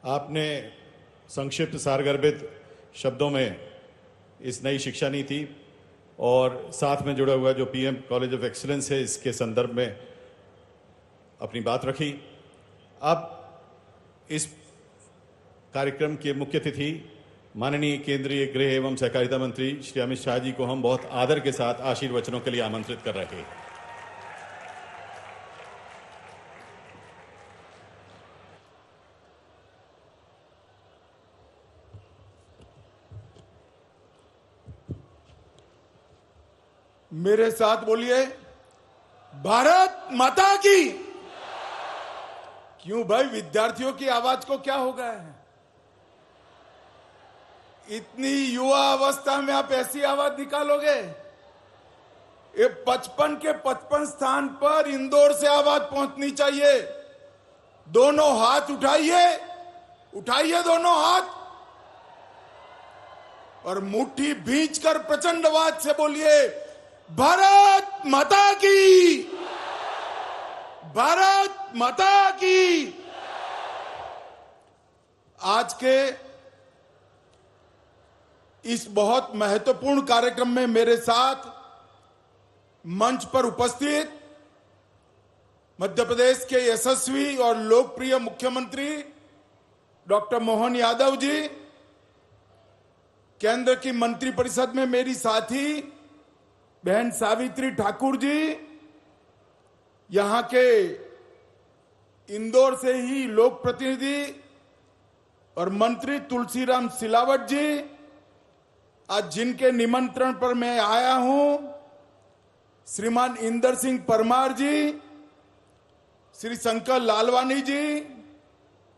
आपने संक्षिप्त सारगर्भित शब्दों में इस नई शिक्षा नीति और साथ में जुड़ा हुआ जो पीएम कॉलेज ऑफ एक्सीलेंस है, इसके संदर्भ में अपनी बात रखी। अब इस कार्यक्रम के मुख्य अतिथि माननीय केंद्रीय गृह एवं सहकारिता मंत्री श्री अमित शाह जी को हम बहुत आदर के साथ आशीर्वचनों के लिए आमंत्रित कर रहे हैं। मेरे साथ बोलिए, भारत माता की। क्यों भाई, विद्यार्थियों की आवाज को क्या हो गया है? इतनी युवा अवस्था में आप ऐसी आवाज निकालोगे? ये 55 के 55 स्थान पर इंदौर से आवाज पहुंचनी चाहिए। दोनों हाथ उठाइए, उठाइए दोनों हाथ और मुट्ठी भींचकर प्रचंड आवाज से बोलिए, भारत माता की, भारत माता की। आज के इस बहुत महत्वपूर्ण कार्यक्रम में मेरे साथ मंच पर उपस्थित मध्य प्रदेश के यशस्वी और लोकप्रिय मुख्यमंत्री डॉक्टर मोहन यादव जी, केंद्र की मंत्रिपरिषद में मेरी साथी बहन सावित्री ठाकुर जी, यहां के इंदौर से ही लोक प्रतिनिधि और मंत्री तुलसीराम सिलावट जी, आज जिनके निमंत्रण पर मैं आया हूं, श्रीमान इंदर सिंह परमार जी, श्री शंकर लालवानी जी,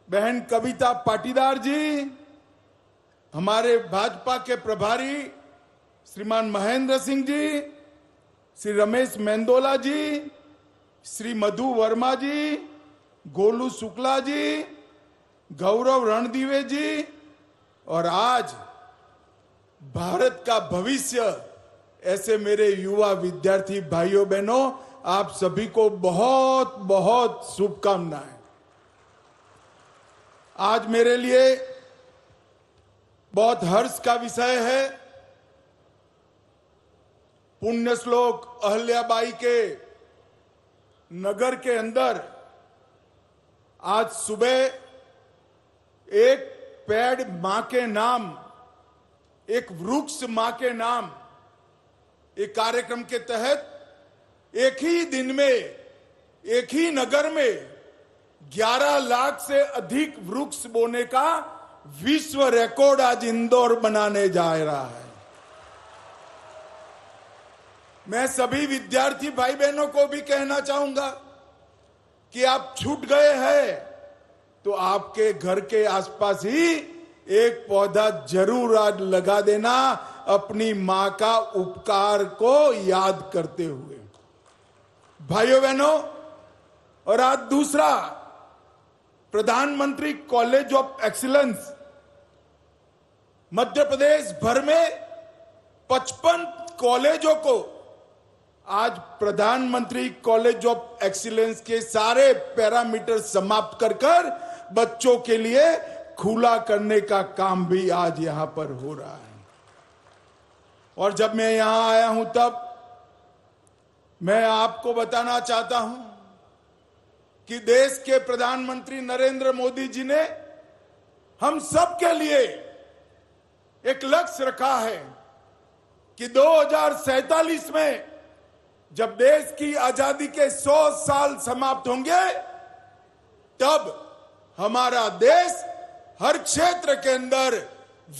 बहन कविता पाटीदार जी, हमारे भाजपा के प्रभारी श्रीमान महेंद्र सिंह जी, श्री रमेश मेंदोला जी, श्री मधु वर्मा जी, गोलू शुक्ला जी, गौरव रणदीवे जी, और आज भारत का भविष्य ऐसे मेरे युवा विद्यार्थी भाइयों बहनों, आप सभी को बहुत बहुत शुभकामनाएं। आज मेरे लिए बहुत हर्ष का विषय है। पुण्य श्लोक अहल्याबाई के नगर के अंदर आज सुबह एक पेड़ मां के नाम, एक वृक्ष मां के नाम, एक कार्यक्रम के तहत एक ही दिन में एक ही नगर में 11 लाख से अधिक वृक्ष बोने का विश्व रिकॉर्ड आज इंदौर बनाने जा रहा है। मैं सभी विद्यार्थी भाई बहनों को भी कहना चाहूंगा कि आप छूट गए हैं तो आपके घर के आसपास ही एक पौधा जरूर आज लगा देना, अपनी मां का उपकार को याद करते हुए। भाइयों बहनों, और आज दूसरा, प्रधानमंत्री college of excellence Madhya Pradesh भर में 55 कॉलेजों को आज प्रधानमंत्री कॉलेज ऑफ एक्सीलेंस के सारे पैरामीटर समाप्त कर बच्चों के लिए खुला करने का काम भी आज यहां पर हो रहा है। और जब मैं यहां आया हूं तब मैं आपको बताना चाहता हूं कि देश के प्रधानमंत्री नरेंद्र मोदी जी ने हम सब के लिए एक लक्ष्य रखा है कि 2047 में जब देश की आजादी के 100 साल समाप्त होंगे, तब हमारा देश हर क्षेत्र के अंदर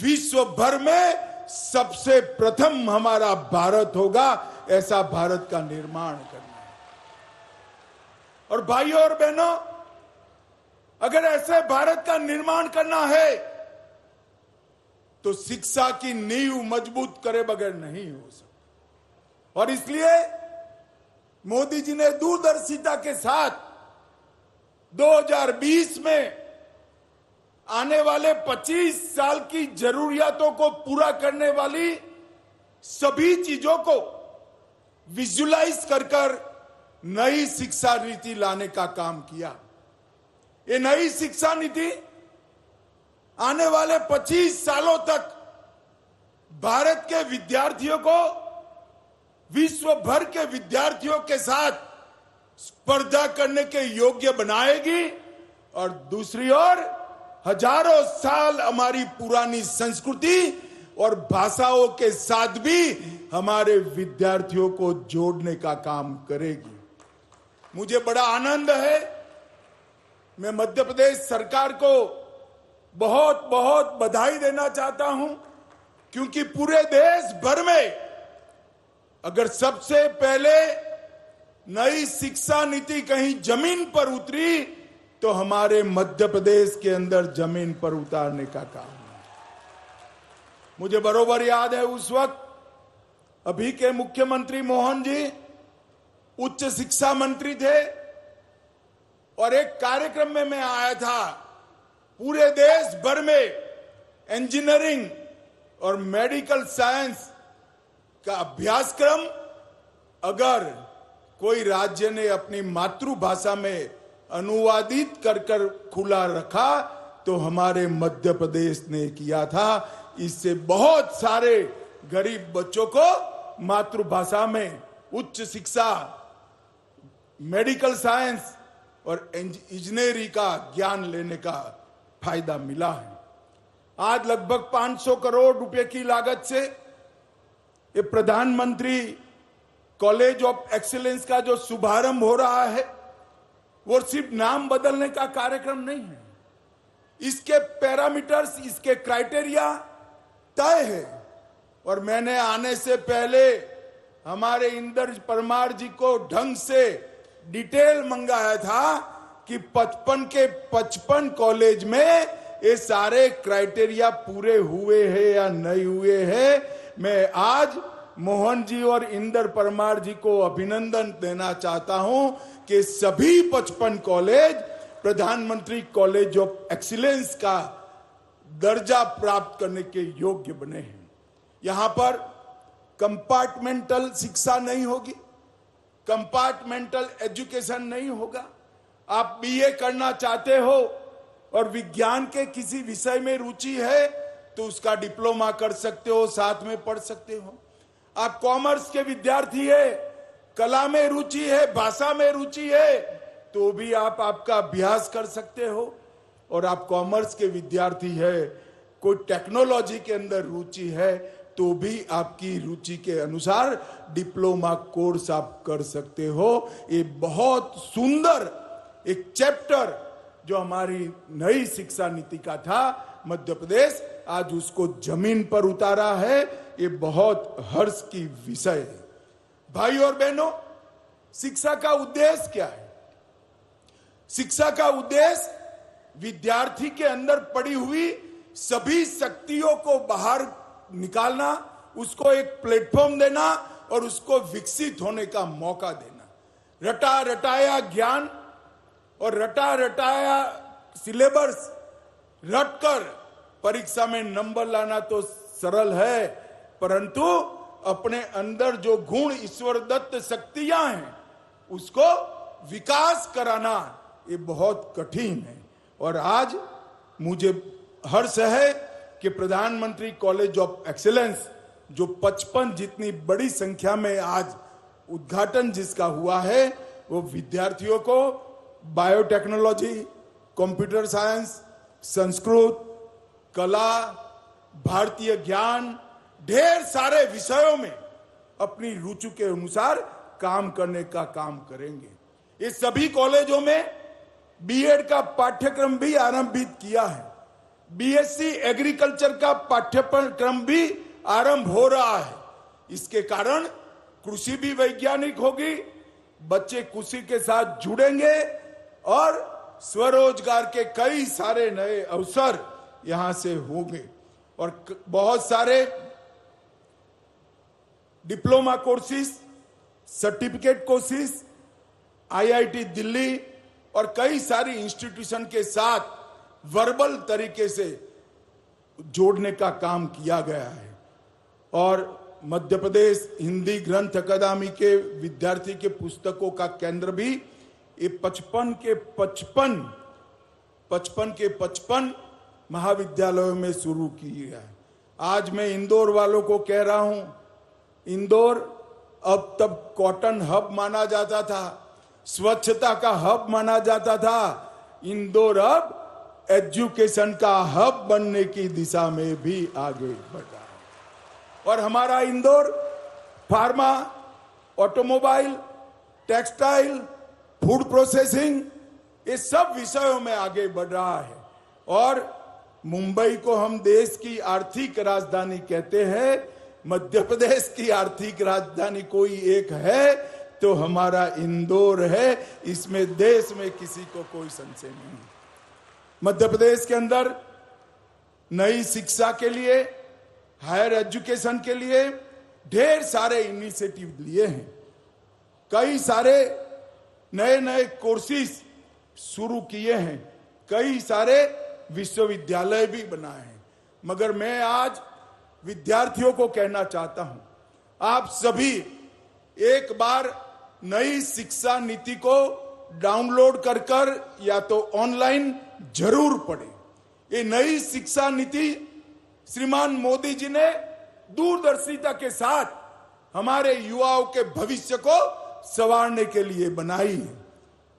विश्व भर में सबसे प्रथम हमारा भारत होगा। ऐसा भारत का निर्माण करना है। और भाइयों और बहनों, अगर ऐसे भारत का निर्माण करना है तो शिक्षा की नींव मजबूत करे बगैर नहीं हो सकता। और इसलिए मोदी जी ने दूरदर्शिता के साथ 2020 में आने वाले 25 साल की जरूरियातों को पूरा करने वाली सभी चीजों को विजुलाइज कर नई शिक्षा नीति लाने का काम किया। ये नई शिक्षा नीति आने वाले 25 सालों तक भारत के विद्यार्थियों को विश्व भर के विद्यार्थियों के साथ स्पर्धा करने के योग्य बनाएगी, और दूसरी ओर हजारों साल हमारी पुरानी संस्कृति और भाषाओं के साथ भी हमारे विद्यार्थियों को जोड़ने का काम करेगी। मुझे बड़ा आनंद है, मैं मध्य प्रदेश सरकार को बहुत बहुत बधाई देना चाहता हूं, क्योंकि पूरे देश भर में अगर सबसे पहले नई शिक्षा नीति कहीं जमीन पर उतरी तो हमारे मध्य प्रदेश के अंदर जमीन पर उतारने का काम है। मुझे बरोबर याद है उस वक्त अभी के मुख्यमंत्री मोहन जी उच्च शिक्षा मंत्री थे और एक कार्यक्रम में मैं आया था। पूरे देश भर में इंजीनियरिंग और मेडिकल साइंस का अभ्यासक्रम अगर कोई राज्य ने अपनी मातृभाषा में अनुवादित कर खुला रखा तो हमारे मध्य प्रदेश ने किया था। इससे बहुत सारे गरीब बच्चों को मातृभाषा में उच्च शिक्षा, मेडिकल साइंस और इंजीनियरिंग का ज्ञान लेने का फायदा मिला है। आज लगभग 500 करोड़ रुपए की लागत से ये प्रधानमंत्री कॉलेज ऑफ एक्सीलेंस का जो शुभारंभ हो रहा है वो सिर्फ नाम बदलने का कार्यक्रम नहीं है। इसके पैरामीटर्स, इसके क्राइटेरिया तय है। और मैंने आने से पहले हमारे इंदर परमार जी को ढंग से डिटेल मंगाया था कि 55 के 55 कॉलेज में ये सारे क्राइटेरिया पूरे हुए हैं या नहीं हुए हैं। मैं आज मोहन जी और इंदर परमार जी को अभिनंदन देना चाहता हूं कि सभी 55 कॉलेज प्रधानमंत्री कॉलेज ऑफ एक्सीलेंस का दर्जा प्राप्त करने के योग्य बने हैं। यहां पर कंपार्टमेंटल शिक्षा नहीं होगी, कंपार्टमेंटल एजुकेशन नहीं होगा। आप बीए करना चाहते हो और विज्ञान के किसी विषय में रुचि है तो उसका डिप्लोमा कर सकते हो, साथ में पढ़ सकते हो। आप कॉमर्स के विद्यार्थी है, कला में रुचि है, भाषा में रुचि है, तो भी आप आपका अभ्यास कर सकते हो। और आप कॉमर्स के विद्यार्थी है, कोई टेक्नोलॉजी के अंदर रुचि है, तो भी आपकी रुचि के अनुसार डिप्लोमा कोर्स आप कर सकते हो। ये बहुत सुंदर एक चैप्टर जो हमारी नई शिक्षा नीति का था, मध्य प्रदेश आज उसको जमीन पर उतारा है। ये बहुत हर्ष की विषय है। भाई और बहनों, शिक्षा का उद्देश्य क्या है? शिक्षा का उद्देश्य विद्यार्थी के अंदर पड़ी हुई सभी शक्तियों को बाहर निकालना, उसको एक प्लेटफॉर्म देना और उसको विकसित होने का मौका देना। रटा रटाया ज्ञान और रटा रटाया सिलेबस रटकर परीक्षा में नंबर लाना तो सरल है, परंतु अपने अंदर जो गुण ईश्वर दत्त शक्तियां हैं उसको विकास कराना ये बहुत कठिन है। और आज मुझे हर्ष है कि प्रधानमंत्री कॉलेज ऑफ एक्सीलेंस जो 55 जितनी बड़ी संख्या में आज उद्घाटन जिसका हुआ है, वो विद्यार्थियों को बायोटेक्नोलॉजी, कंप्यूटर साइंस, संस्कृत, कला, भारतीय ज्ञान, ढेर सारे विषयों में अपनी रुचि के अनुसार काम करने का काम करेंगे। ये सभी कॉलेजों में बीएड का पाठ्यक्रम भी आरंभित किया है। बीएससी एग्रीकल्चर का पाठ्यक्रम भी आरंभ हो रहा है। इसके कारण कृषि भी वैज्ञानिक होगी, बच्चे कृषि के साथ जुड़ेंगे और स्वरोजगार के कई सारे नए अवसर यहां से होंगे। और बहुत सारे diploma courses, certificate courses IIT Delhi और कई सारी इंस्टीट्यूशन के साथ वर्बल तरीके से जोड़ने का काम किया गया है। और मध्य प्रदेश हिंदी ग्रंथ अकादमी के विद्यार्थी के पुस्तकों का केंद्र भी ये 55 के 55 महाविद्यालयों में शुरू किया है। आज मैं इंदौर वालों को कह रहा हूं, इंदौर अब तब कॉटन हब माना जाता था, स्वच्छता का हब माना जाता था। इंदौर अब एजुकेशन का हब बनने की दिशा में भी आगे बढ़ रहा है। और हमारा Indore pharma, automobile, textile, food processing, ये सब विषयों में आगे बढ़ रहा है। और मुंबई को हम देश की आर्थिक राजधानी कहते हैं। मध्य प्रदेश की आर्थिक राजधानी कोई एक है तो हमारा इंदौर है। इसमें देश में किसी को कोई संशय नहीं। मध्य प्रदेश के अंदर नई शिक्षा के लिए, हायर एजुकेशन के लिए ढेर सारे इनिशिएटिव लिए हैं, कई सारे नए नए कोर्सेज शुरू किए हैं, कई सारे विश्वविद्यालय भी बनाए हैं। मगर मैं आज विद्यार्थियों को कहना चाहता हूं, आप सभी एक बार नई शिक्षा नीति को डाउनलोड कर या तो ऑनलाइन जरूर पढ़ें। ये नई शिक्षा नीति श्रीमान मोदी जी ने दूरदर्शिता के साथ हमारे युवाओं के भविष्य को संवारने के लिए बनाई है।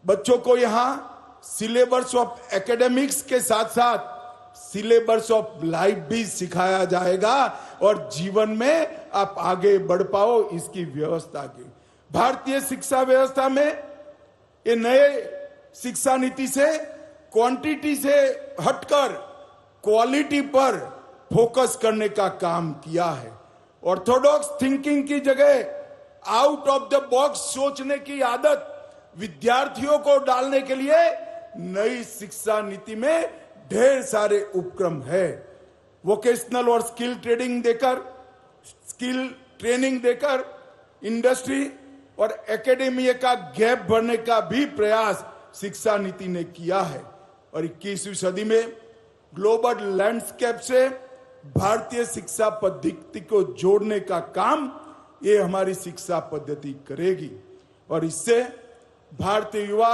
बच्चों को यहां सिलेबस ऑफ एकेडमिक्स के साथ साथ सिलेबस ऑफ लाइफ भी सिखाया जाएगा और जीवन में आप आगे बढ़ पाओ, इसकी व्यवस्था की। भारतीय शिक्षा व्यवस्था में ये नए शिक्षा नीति से क्वांटिटी से हटकर क्वालिटी पर फोकस करने का काम किया है। ऑर्थोडॉक्स थिंकिंग की जगह आउट ऑफ द बॉक्स सोचने की आदत विद्यार्थियों को डालने के लिए नई शिक्षा नीति में ढेर सारे उपक्रम है। वोकेशनल और स्किल ट्रेनिंग देकर इंडस्ट्री और एकेडमी का गैप भरने का भी प्रयास शिक्षा नीति ने किया है। और 21वीं सदी में ग्लोबल लैंडस्केप से भारतीय शिक्षा पद्धति को जोड़ने का काम ये हमारी शिक्षा पद्धति करेगी। और इससे भारतीय युवा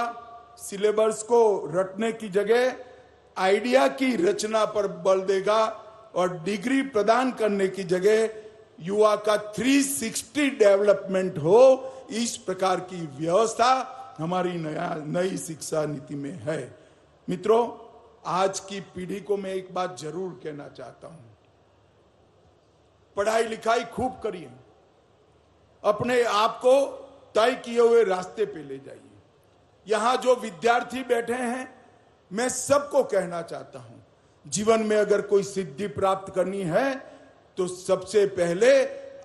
सिलेबस को रटने की जगह आइडिया की रचना पर बल देगा और डिग्री प्रदान करने की जगह युवा का 360 डेवलपमेंट हो, इस प्रकार की व्यवस्था हमारी नई शिक्षा नीति में है। मित्रों, आज की पीढ़ी को मैं एक बात जरूर कहना चाहता हूं, पढ़ाई लिखाई खूब करिए, अपने आप को तय किए हुए रास्ते पे ले जाइए। यहां जो विद्यार्थी बैठे हैं, मैं सबको कहना चाहता हूं, जीवन में अगर कोई सिद्धि प्राप्त करनी है तो सबसे पहले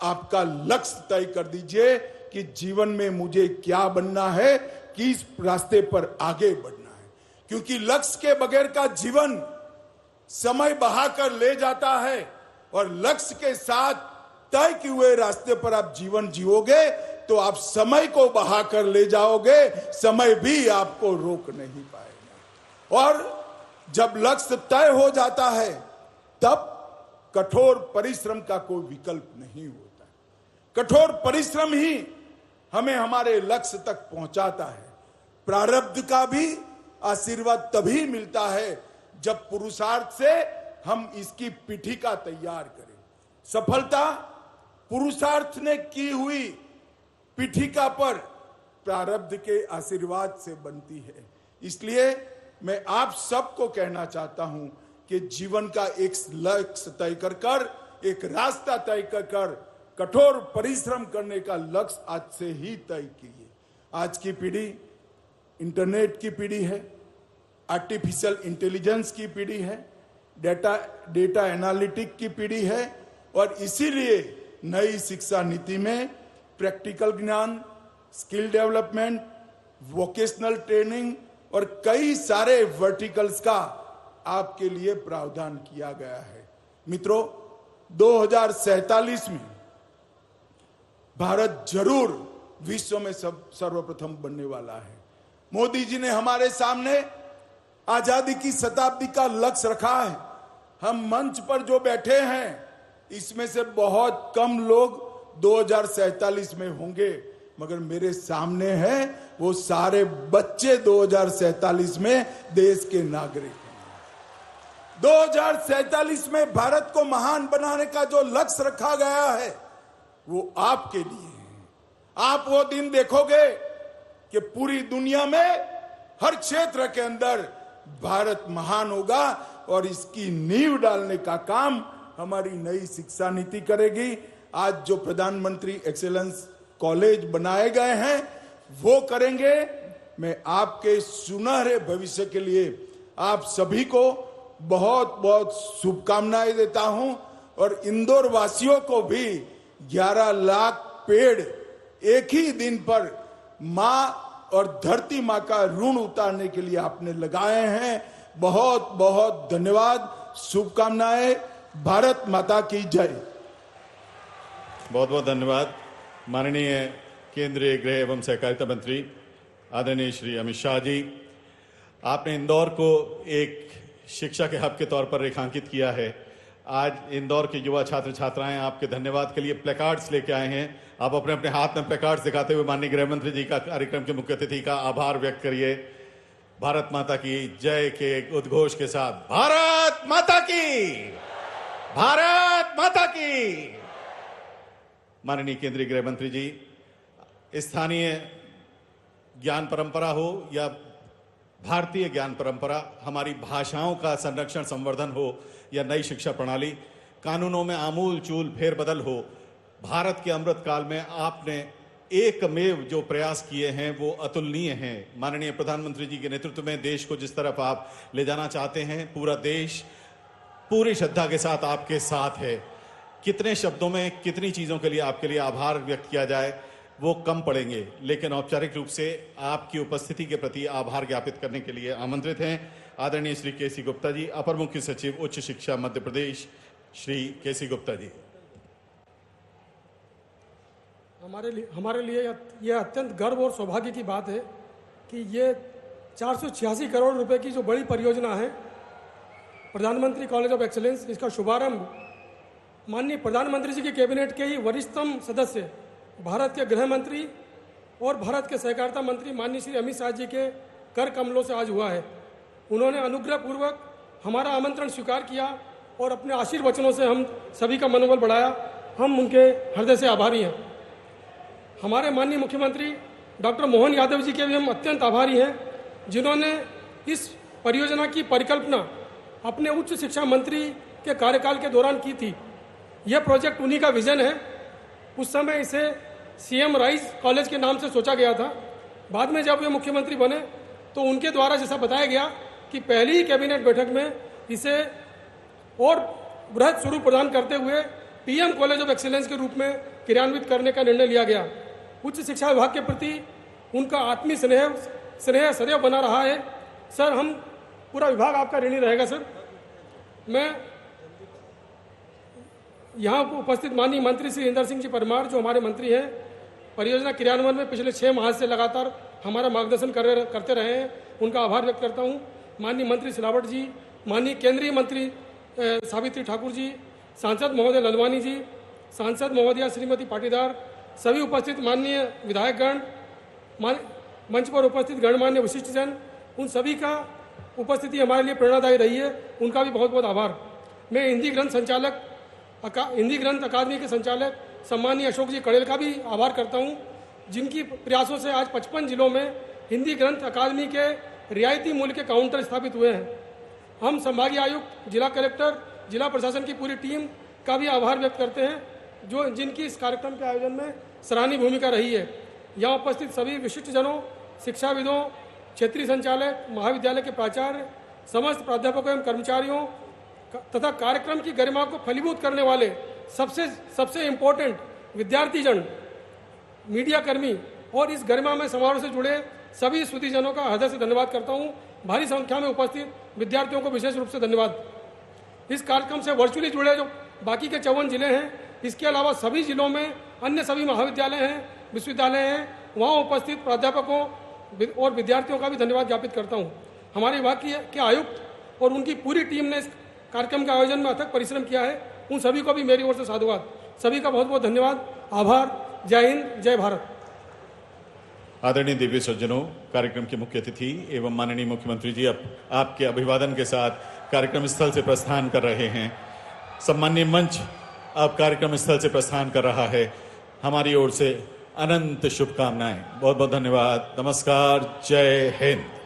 आपका लक्ष्य तय कर दीजिए कि जीवन में मुझे क्या बनना है, किस रास्ते पर आगे बढ़ना है। क्योंकि लक्ष्य के बगैर का जीवन समय बहाकर ले जाता है और लक्ष्य के साथ तय किए हुए रास्ते पर आप जीवन जियोगे तो आप समय को बहाकर ले जाओगे, समय भी आपको रोक नहीं पाएगा। और जब लक्ष्य तय हो जाता है तब कठोर परिश्रम का कोई विकल्प नहीं होता। कठोर परिश्रम ही हमें हमारे लक्ष्य तक पहुंचाता है। प्रारब्ध का भी आशीर्वाद तभी मिलता है जब पुरुषार्थ से हम इसकी पीठिका तैयार करें। सफलता पुरुषार्थ ने की हुई पीठिका पर प्रारब्ध के आशीर्वाद से बनती है। इसलिए मैं आप सबको कहना चाहता हूं कि जीवन का एक लक्ष्य तय कर एक रास्ता तय कर कठोर परिश्रम करने का लक्ष्य आज से ही तय कीजिए। आज की पीढ़ी इंटरनेट की पीढ़ी है, आर्टिफिशियल इंटेलिजेंस की पीढ़ी है, डेटा एनालिटिक की पीढ़ी है और इसीलिए नई शिक्षा नीति में प्रैक्टिकल ज्ञान, स्किल डेवलपमेंट, वोकेशनल ट्रेनिंग और कई सारे वर्टिकल्स का आपके लिए प्रावधान किया गया है। मित्रों, 2047 में भारत जरूर विश्व में सर्वप्रथम बनने वाला है। मोदी जी ने हमारे सामने आजादी की शताब्दी का लक्ष्य रखा है। हम मंच पर जो बैठे हैं इसमें से बहुत कम लोग 2047 में होंगे, मगर मेरे सामने हैं वो सारे बच्चे 2047 में देश के नागरिक हैं। 2047 में भारत को महान बनाने का जो लक्ष्य रखा गया है वो आपके लिए है। आप वो दिन देखोगे कि पूरी दुनिया में हर क्षेत्र के अंदर भारत महान होगा और इसकी नींव डालने का काम हमारी नई शिक्षा नीति करेगी। आज जो प्रधानमंत्री एक्सीलेंस कॉलेज बनाए गए हैं वो करेंगे। मैं आपके सुनहरे भविष्य के लिए आप सभी को बहुत बहुत शुभकामनाएं देता हूं और इंदौर वासियों को भी 11 लाख पेड़ एक ही दिन पर मां और धरती मां का ऋण उतारने के लिए आपने लगाए हैं। बहुत बहुत धन्यवाद, शुभकामनाएं। भारत माता की जय। बहुत बहुत धन्यवाद माननीय केंद्रीय गृह एवं सहकारिता मंत्री आदरणीय श्री अमित शाह जी। आपने इंदौर को एक शिक्षा के हब के तौर पर रेखांकित किया है। आज इंदौर के युवा छात्र छात्राएं आपके धन्यवाद के लिए प्लेकार्ड्स लेके आए हैं। आप अपने अपने हाथ में प्लेकार्ड्स दिखाते हुए माननीय गृह मंत्री जी का कार्यक्रम के मुख्य अतिथि का आभार व्यक्त करिए। भारत माता की जय के उद्घोष के साथ भारत माता की, भारत माता की। माननीय केंद्रीय गृह मंत्री जी, स्थानीय ज्ञान परंपरा हो या भारतीय ज्ञान परंपरा, हमारी भाषाओं का संरक्षण संवर्धन हो या नई शिक्षा प्रणाली, कानूनों में आमूल चूल फेरबदल हो, भारत के अमृत काल में आपने एकमेव जो प्रयास किए हैं वो अतुलनीय हैं। माननीय प्रधानमंत्री जी के नेतृत्व में देश को जिस तरफ आप ले जाना चाहते हैं, पूरा देश पूरी श्रद्धा के साथ आपके साथ है। कितने शब्दों में कितनी चीजों के लिए आपके लिए आभार व्यक्त किया जाए वो कम पड़ेंगे, लेकिन औपचारिक रूप से आपकी उपस्थिति के प्रति आभार ज्ञापित करने के लिए आमंत्रित हैं आदरणीय श्री केसी गुप्ता जी, अपर मुख्य सचिव उच्च शिक्षा मध्य प्रदेश। श्री केसी गुप्ता जी। हमारे लिए यह अत्यंत गर्व और सौभाग्य की बात है कि ये 486 करोड़ रुपए की जो बड़ी परियोजना है प्रधानमंत्री कॉलेज ऑफ एक्सीलेंस, इसका शुभारंभ माननीय प्रधानमंत्री जी के कैबिनेट के ही वरिष्ठतम सदस्य भारत के गृह मंत्री और भारत के सहकारिता मंत्री माननीय श्री अमित शाह जी के कर कमलों से आज हुआ है। उन्होंने अनुग्रह पूर्वक हमारा आमंत्रण स्वीकार किया और अपने आशीर्वचनों से हम सभी का मनोबल बढ़ाया। हम उनके हृदय से आभारी हैं। हमारे माननीय मुख्यमंत्री डॉक्टर मोहन यादव जी के भी हम अत्यंत आभारी हैं, जिन्होंने इस परियोजना की परिकल्पना अपने उच्च शिक्षा मंत्री के कार्यकाल के दौरान की थी। यह प्रोजेक्ट उन्हीं का विजन है। उस समय इसे सीएम राइज कॉलेज के नाम से सोचा गया था। बाद में जब वे मुख्यमंत्री बने तो उनके द्वारा जैसा बताया गया कि पहली ही कैबिनेट बैठक में इसे और बृहद स्वरूप प्रदान करते हुए पीएम कॉलेज ऑफ एक्सीलेंस के रूप में क्रियान्वित करने का निर्णय लिया गया। उच्च शिक्षा विभाग के प्रति उनका आत्मीय स्नेह सदैव बना रहा है। सर, हम पूरा विभाग आपका ऋणी रहेगा। सर, मैं यहाँ उपस्थित माननीय मंत्री श्री इंदर सिंह जी परमार, जो हमारे मंत्री हैं, परियोजना क्रियान्वयन में पिछले 6 माह से लगातार हमारा मार्गदर्शन करते रहे हैं, उनका आभार व्यक्त करता हूँ। माननीय मंत्री सिलावट जी, माननीय केंद्रीय मंत्री सावित्री ठाकुर जी, सांसद महोदय ललवानी जी, सांसद महोदया श्रीमती पाटीदार, सभी उपस्थित माननीय विधायकगण, मंच पर उपस्थित गणमान्य विशिष्टजन, उन सभी का उपस्थिति हमारे लिए प्रेरणादायी रही है। उनका भी बहुत बहुत आभार। मैं हिंदी ग्रंथ अकादमी के संचालक सम्मानीय अशोक जी कड़ेल का भी आभार करता हूं, जिनकी प्रयासों से आज 55 जिलों में हिंदी ग्रंथ अकादमी के रियायती मूल्य के काउंटर स्थापित हुए हैं। हम संभागीय आयुक्त, जिला कलेक्टर, जिला प्रशासन की पूरी टीम का भी आभार व्यक्त करते हैं, जिनकी इस कार्यक्रम के आयोजन में सराहनीय भूमिका रही है। यहाँ उपस्थित सभी विशिष्टजनों, शिक्षाविदों, क्षेत्रीय संचालक, महाविद्यालय के प्राचार्य, समस्त प्राध्यापकों एवं कर्मचारियों तथा कार्यक्रम की गरिमा को फलीभूत करने वाले सबसे इम्पोर्टेंट विद्यार्थीजन, मीडिया कर्मी और इस गरिमा में समारोह से जुड़े सभी सुधीजनों का हृदय से धन्यवाद करता हूं। भारी संख्या में उपस्थित विद्यार्थियों को विशेष रूप से धन्यवाद। इस कार्यक्रम से वर्चुअली जुड़े जो बाकी के 54 जिले हैं, इसके अलावा सभी जिलों में अन्य सभी महाविद्यालय हैं, विश्वविद्यालय हैं, वहाँ उपस्थित प्राध्यापकों और विद्यार्थियों का भी धन्यवाद ज्ञापित करता हूँ। हमारे विभाग के आयुक्त और उनकी पूरी टीम ने इस कार्यक्रम के आयोजन में अथक परिश्रम किया है। उन सभी को भी मेरी ओर से साधुवाद। सभी का बहुत बहुत धन्यवाद, आभार। जय हिंद, जय भारत। आदरणीय दिव्य सज्जनों, कार्यक्रम के मुख्य अतिथि एवं माननीय मुख्यमंत्री जी अब आपके अभिवादन के साथ कार्यक्रम स्थल से प्रस्थान कर रहे हैं। सम्माननीय मंच अब कार्यक्रम स्थल से प्रस्थान कर रहा है। हमारी ओर से अनंत शुभकामनाएं। बहुत बहुत धन्यवाद। नमस्कार। जय हिंद।